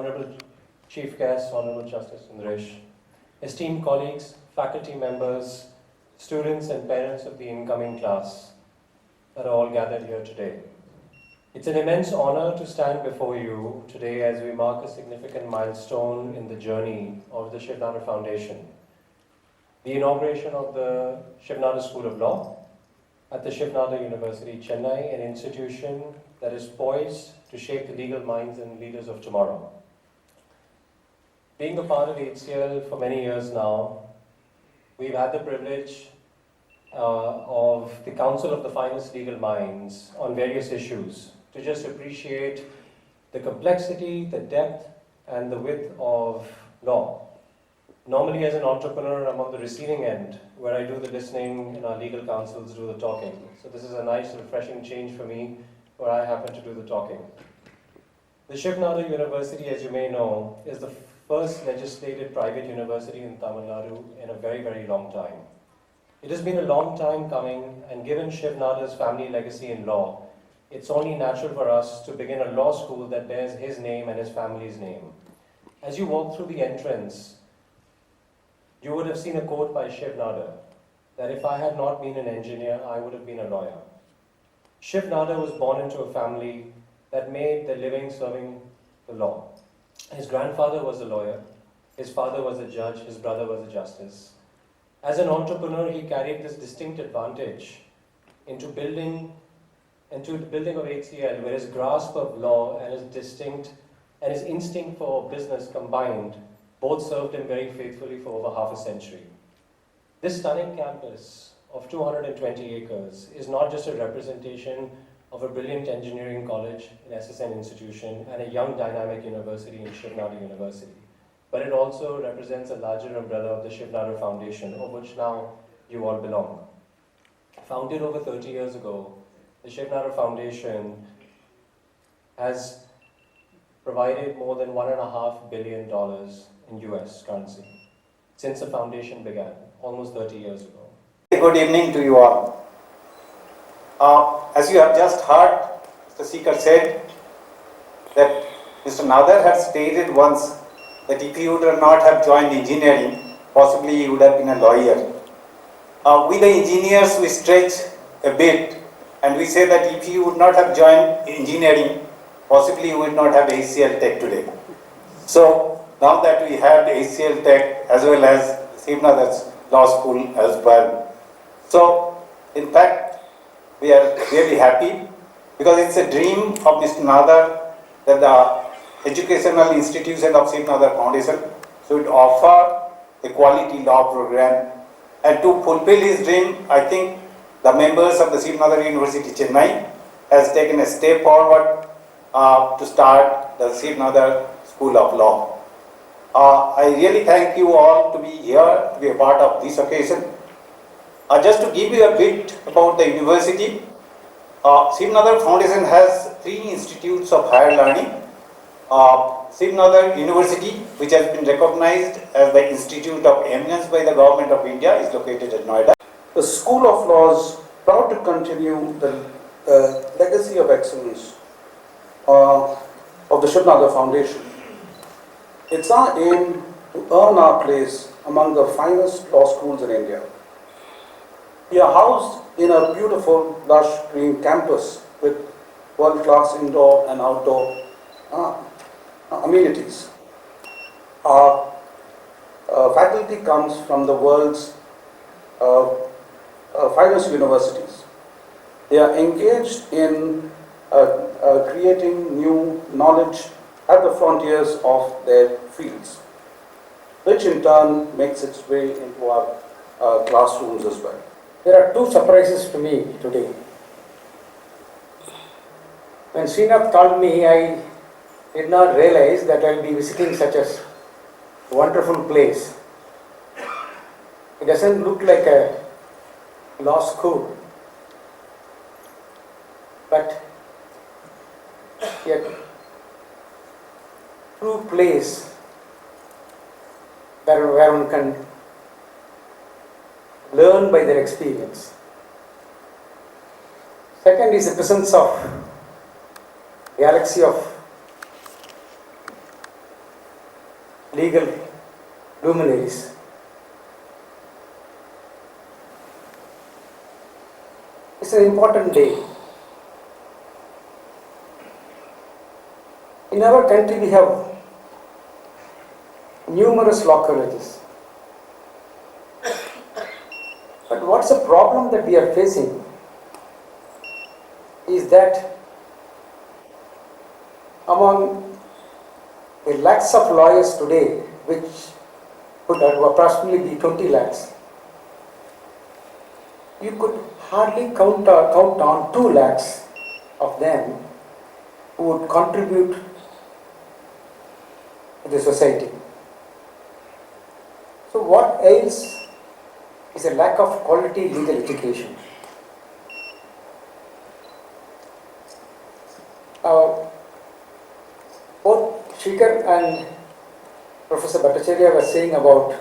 Honorable Chief Guest, Honorable Justice Sundresh, esteemed colleagues, faculty members, students and parents of the incoming class that are all gathered here today. It's an immense honor to stand before you today as we mark a significant milestone in the journey of the Shiv Nadar Foundation. The inauguration of the Shiv Nadar School of Law at the Shiv Nadar University, Chennai, an institution that is poised to shape the legal minds and leaders of tomorrow. Being a part of HCL for many years now, we've had the privilege of the Council of the Finest Legal Minds on various issues to just appreciate the complexity, the depth, and the width of law. Normally as an entrepreneur, I'm on the receiving end, where I do the listening and our legal counsels do the talking. So this is a nice, refreshing change for me, where I happen to do the talking. The Shiv Nadar University, as you may know, is the first legislated private university in Tamil Nadu in a very, very long time. It has been a long time coming, and given Shiv Nadar's family legacy in law, it's only natural for us to begin a law school that bears his name and his family's name. As you walk through the entrance, you would have seen a quote by Shiv Nadar, that if I had not been an engineer, I would have been a lawyer. Shiv Nadar was born into a family that made their living serving the law. His grandfather was a lawyer, his father was a judge, his brother was a justice. As an entrepreneur, he carried this distinct advantage into the building of HCL, where his grasp of law and his instinct for business combined both served him very faithfully for over half a century. This stunning campus of 220 acres is not just a representation of a brilliant engineering college, an SSN institution, and a young dynamic university in Shiv Nadar University, but it also represents a larger umbrella of the Shiv Nadar Foundation, of which now you all belong. Founded over 30 years ago, the Shiv Nadar Foundation has provided more than $1.5 billion in US currency since the foundation began, almost 30 years ago. Good evening to you all. As you have just heard, Mr. Shikhar said that Mr. Nadar had stated once that if he would not have joined engineering, possibly he would have been a lawyer. We the engineers, we stretch a bit and we say that if he would not have joined engineering, possibly he would not have HCL Tech today. So now that we have the HCL Tech as well as Shiv Nadar's law school as well. So in fact, we are really happy because it's a dream of Mr. Nadar that the educational institution of Shiv Nadar Foundation should offer a quality law program. And to fulfill his dream, I think the members of the Shiv Nadar University Chennai has taken a step forward to start the Shiv Nadar School of Law. I really thank you all to be here, to be a part of this occasion. Just to give you a bit about the university, Shiv Nadar Foundation has 3 institutes of higher learning. Shiv Nadar University, which has been recognized as the Institute of Eminence by the Government of India, is located at Noida. The School of Law is proud to continue the legacy of excellence of the Shiv Nadar Foundation. It's our aim to earn our place among the finest law schools in India. We are housed in a beautiful, lush green campus with world-class indoor and outdoor amenities. Our faculty comes from the world's finest universities. They are engaged in creating new knowledge at the frontiers of their fields, which in turn makes its way into our classrooms as well. There are 2 surprises to me today. When Srinath called me, I did not realize that I will be visiting such a wonderful place. It doesn't look like a law school, but a true place where one can learn by their experience. Second is the presence of galaxy of legal luminaries. It's an important day. In our country, we have numerous law colleges. But what's the problem that we are facing is that among the lakhs of lawyers today, which could approximately be 20 lakhs, you could hardly count on 2 lakhs of them who would contribute to the society. So what ails is a lack of quality legal education. Both Shikhar and Professor Bhattacharyya were saying about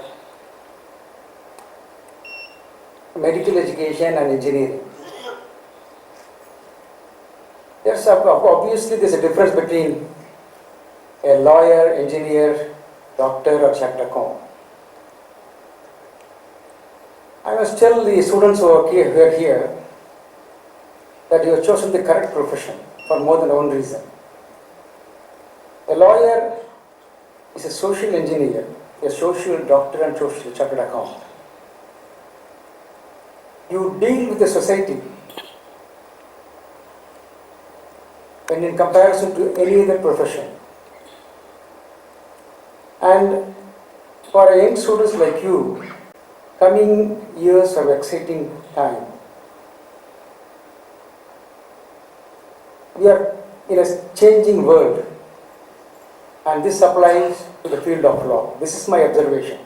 medical education and engineering. Obviously there's a difference between a lawyer, engineer, doctor or chartered accountant. I must tell the students who are here that you have chosen the correct profession for more than one reason. A lawyer is a social engineer, a social doctor and social chartered accountant. You deal with the society when in comparison to any other profession. And for young students like you, coming years of exciting time. We are in a changing world, and this applies to the field of law. This is my observation.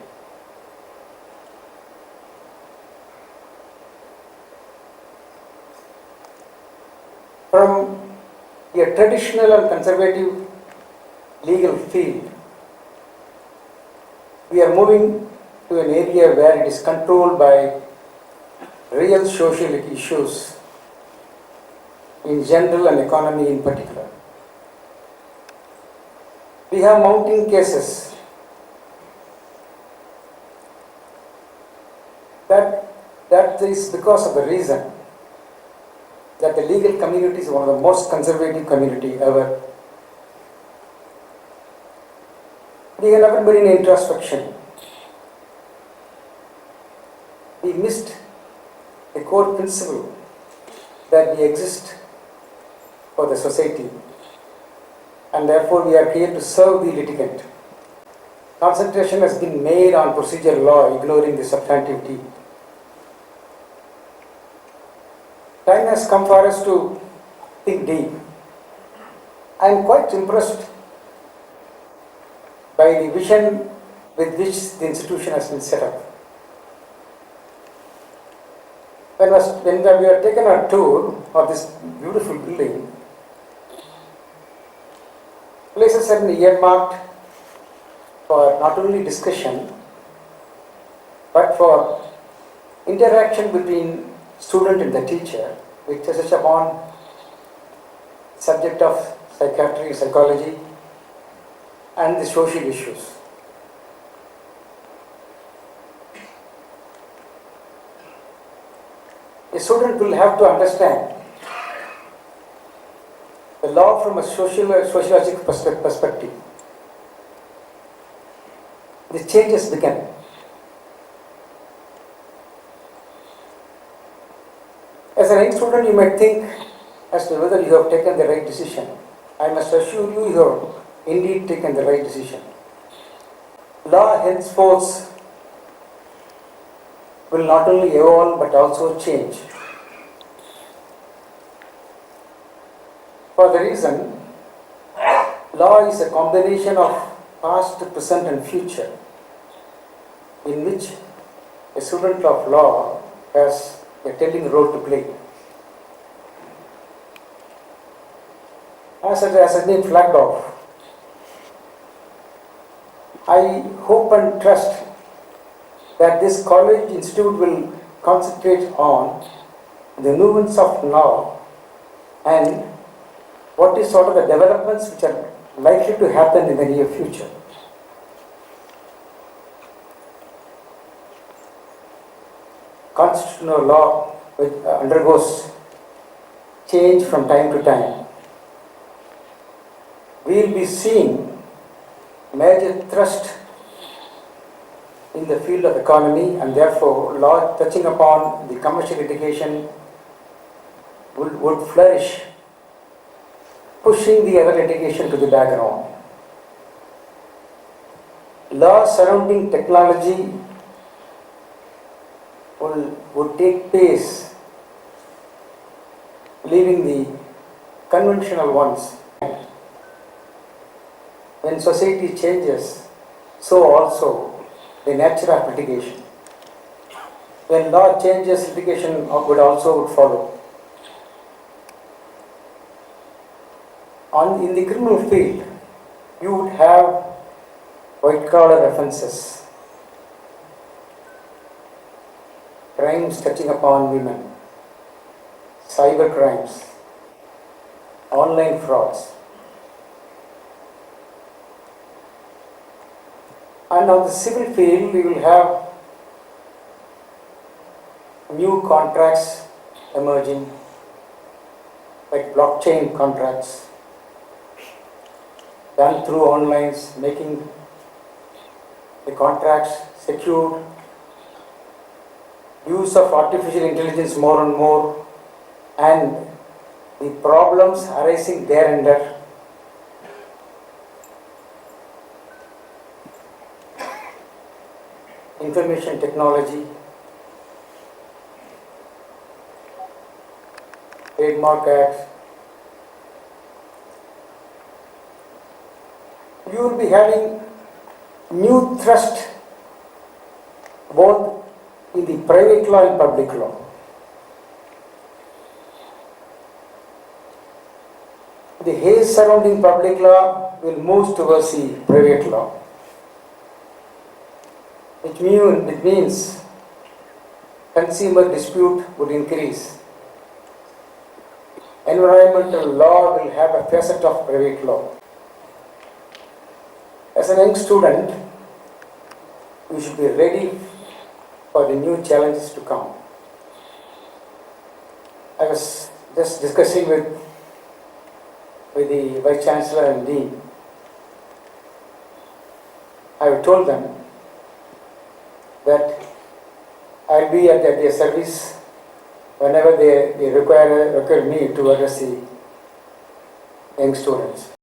From a traditional and conservative legal field, we are moving to an area where it is controlled by real social issues in general and economy in particular. We have mounting cases that is because of the reason that the legal community is one of the most conservative community ever. We have never been in introspection. We missed the core principle that we exist for the society, and therefore we are here to serve the litigant. Concentration has been made on procedural law, ignoring the substantivity. Time has come for us to think deep. I am quite impressed by the vision with which the institution has been set up. When we were taken a tour of this beautiful building, places have been earmarked for not only discussion, but for interaction between student and the teacher, which touches upon subject of psychiatry, psychology, and the social issues. A student will have to understand the law from a sociological perspective. The change has begun. As a young student, you might think as to whether you have taken the right decision. I must assure you, you have indeed taken the right decision. Law henceforth will not only evolve but also change. For the reason, law is a combination of past, present and future, in which a student of law has a telling role to play. As it has been flagged off, I hope and trust that this college institute will concentrate on the nuance of law and what is sort of the developments which are likely to happen in the near future. constitutional law which undergoes change from time to time, we will be seeing major thrust in the field of economy, and therefore law touching upon the commercial litigation would flourish, pushing the other litigation to the background. Laws surrounding technology would take pace, leaving the conventional ones. When society changes, so also the nature of litigation. When law changes, litigation would also follow. In the criminal field, you would have white-collar offences, crimes touching upon women, cyber crimes, online frauds. And on the civil field, we will have new contracts emerging, like blockchain contracts, done through online, making the contracts secure, use of artificial intelligence more and more, and the problems arising thereunder. Information technology, trademark acts. You will be having new thrust both in the private law and public law. The haze surrounding public law will move towards the private law. It means consumer dispute would increase. Environmental law will have a facet of private law. As a young student, you should be ready for the new challenges to come. I was just discussing with the Vice Chancellor and Dean. I have told them that I'll be at their service whenever they require me to address the young students.